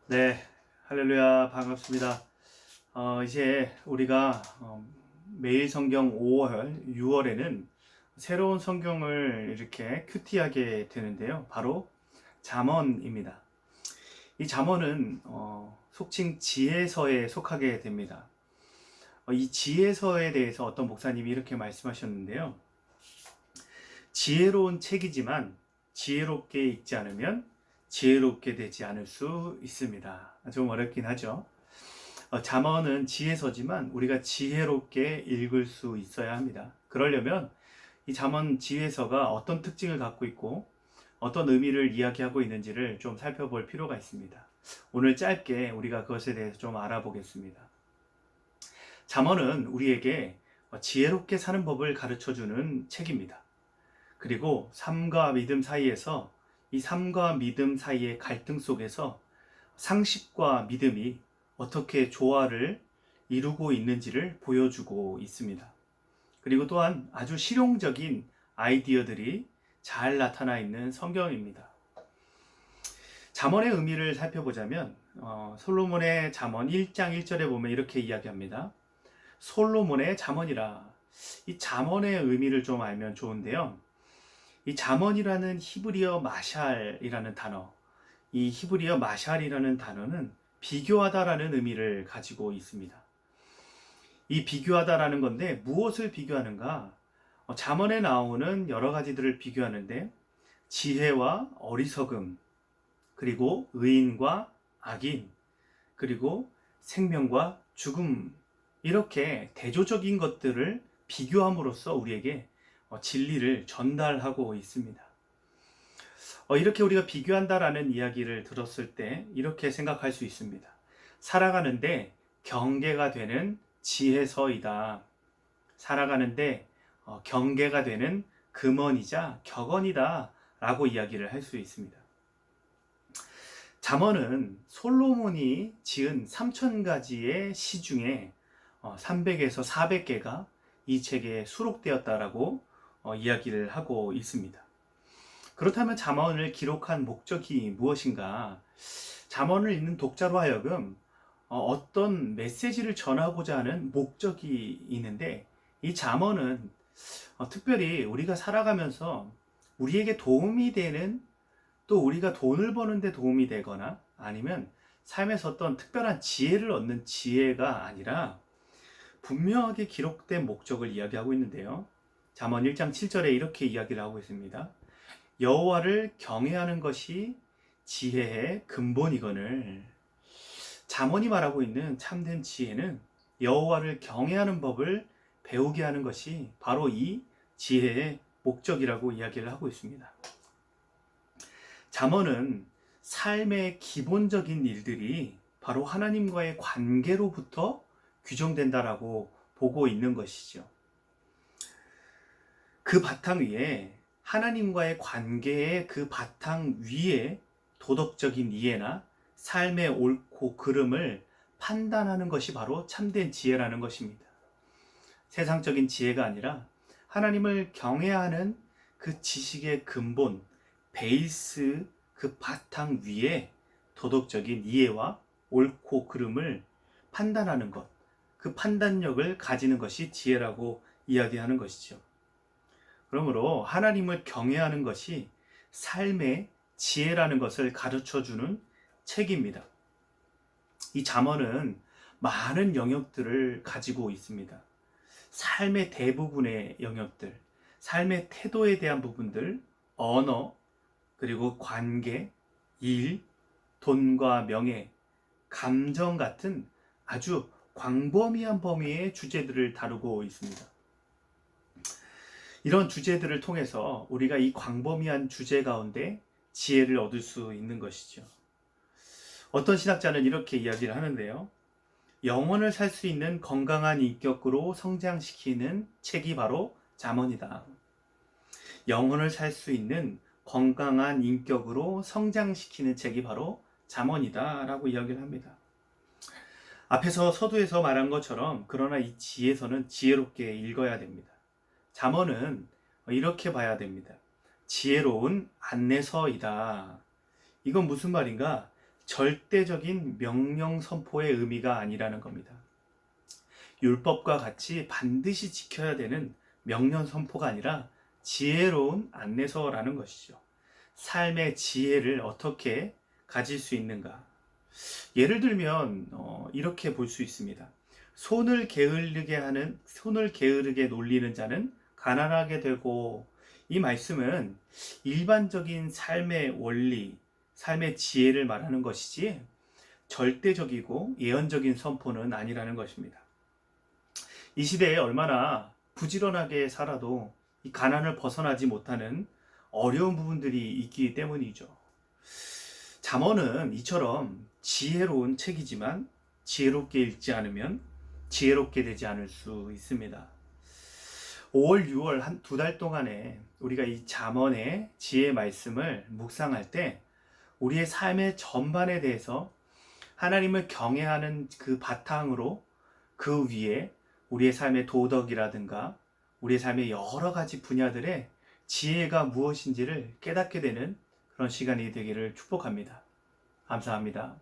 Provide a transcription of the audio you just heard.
네, 할렐루야, 반갑습니다. 이제 우리가 매일 성경 5월, 6월에는 새로운 성경을 이렇게 큐티하게 되는데요. 바로 잠언입니다. 이 잠언은 속칭 지혜서에 속하게 됩니다. 이 지혜서에 대해서 어떤 목사님이 이렇게 말씀하셨는데요. 지혜로운 책이지만 지혜롭게 읽지 않으면 지혜롭게 되지 않을 수 있습니다. 좀 어렵긴 하죠. 잠언은 지혜서지만 우리가 지혜롭게 읽을 수 있어야 합니다. 그러려면 이 잠언 지혜서가 어떤 특징을 갖고 있고 어떤 의미를 이야기하고 있는지를 좀 살펴볼 필요가 있습니다. 오늘 짧게 우리가 그것에 대해서 좀 알아보겠습니다. 잠언은 우리에게 지혜롭게 사는 법을 가르쳐 주는 책입니다. 그리고 삶과 믿음 사이에서 이 삶과 믿음 사이의 갈등 속에서 상식과 믿음이 어떻게 조화를 이루고 있는지를 보여주고 있습니다. 그리고 또한 아주 실용적인 아이디어들이 잘 나타나 있는 성경입니다. 잠언의 의미를 살펴보자면 솔로몬의 잠언 1장 1절에 보면 이렇게 이야기합니다. 솔로몬의 잠언이라. 이 잠언의 의미를 좀 알면 좋은데요. 이 잠언이라는 히브리어 마샬이라는 단어, 이 히브리어 마샬이라는 단어는 비교하다라는 의미를 가지고 있습니다. 이 비교하다라는 건데 무엇을 비교하는가? 잠언에 나오는 여러 가지들을 비교하는데 지혜와 어리석음, 그리고 의인과 악인, 그리고 생명과 죽음, 이렇게 대조적인 것들을 비교함으로써 우리에게 진리를 전달하고 있습니다. 이렇게 우리가 비교한다라는 이야기를 들었을 때 이렇게 생각할 수 있습니다. 살아가는데 경계가 되는 지혜서이다. 살아가는데 경계가 되는 금언이자 격언이다 라고 이야기를 할 수 있습니다. 잠언은 솔로몬이 지은 3000가지의 시 중에 300에서 400개가 이 책에 수록되었다라고 이야기를 하고 있습니다. 그렇다면 잠언을 기록한 목적이 무엇인가? 잠언을 읽는 독자로 하여금 어떤 메시지를 전하고자 하는 목적이 있는데 이 잠언은 특별히 우리가 살아가면서 우리에게 도움이 되는, 또 우리가 돈을 버는데 도움이 되거나 아니면 삶에서 어떤 특별한 지혜를 얻는 지혜가 아니라 분명하게 기록된 목적을 이야기하고 있는데요. 잠언 1장 7절에 이렇게 이야기를 하고 있습니다. 여호와를 경외하는 것이 지혜의 근본이거늘. 잠언이 말하고 있는 참된 지혜는 여호와를 경외하는 법을 배우게 하는 것이 바로 이 지혜의 목적이라고 이야기를 하고 있습니다. 잠언은 삶의 기본적인 일들이 바로 하나님과의 관계로부터 규정된다라고 보고 있는 것이죠. 그 바탕 위에, 하나님과의 관계의 그 바탕 위에 도덕적인 이해나 삶의 옳고 그름을 판단하는 것이 바로 참된 지혜라는 것입니다. 세상적인 지혜가 아니라 하나님을 경외하는 그 지식의 근본, 베이스, 그 바탕 위에 도덕적인 이해와 옳고 그름을 판단하는 것, 그 판단력을 가지는 것이 지혜라고 이야기하는 것이죠. 그러므로 하나님을 경외하는 것이 삶의 지혜라는 것을 가르쳐주는 책입니다. 이 잠언은 많은 영역들을 가지고 있습니다. 삶의 대부분의 영역들, 삶의 태도에 대한 부분들, 언어, 그리고 관계, 일, 돈과 명예, 감정 같은 아주 광범위한 범위의 주제들을 다루고 있습니다. 이런 주제들을 통해서 우리가 이 광범위한 주제 가운데 지혜를 얻을 수 있는 것이죠. 어떤 신학자는 이렇게 이야기를 하는데요. 영혼을 살 수 있는 건강한 인격으로 성장시키는 책이 바로 잠언이다. 영혼을 살 수 있는 건강한 인격으로 성장시키는 책이 바로 잠언이다 라고 이야기를 합니다. 앞에서 서두에서 말한 것처럼 그러나 이 지혜서는 지혜롭게 읽어야 됩니다. 잠언은 이렇게 봐야 됩니다. 지혜로운 안내서이다. 이건 무슨 말인가? 절대적인 명령 선포의 의미가 아니라는 겁니다. 율법과 같이 반드시 지켜야 되는 명령 선포가 아니라 지혜로운 안내서라는 것이죠. 삶의 지혜를 어떻게 가질 수 있는가? 예를 들면 이렇게 볼 수 있습니다. 손을 게으르게 놀리는 자는 가난하게 되고, 이 말씀은 일반적인 삶의 원리, 삶의 지혜를 말하는 것이지 절대적이고 예언적인 선포는 아니라는 것입니다. 이 시대에 얼마나 부지런하게 살아도 이 가난을 벗어나지 못하는 어려운 부분들이 있기 때문이죠. 잠언은 이처럼 지혜로운 책이지만 지혜롭게 읽지 않으면 지혜롭게 되지 않을 수 있습니다. 5월, 6월 한 두 달 동안에 우리가 이 잠언의 지혜 말씀을 묵상할 때 우리의 삶의 전반에 대해서 하나님을 경외하는 그 바탕으로 그 위에 우리의 삶의 도덕이라든가 우리의 삶의 여러 가지 분야들의 지혜가 무엇인지를 깨닫게 되는 그런 시간이 되기를 축복합니다. 감사합니다.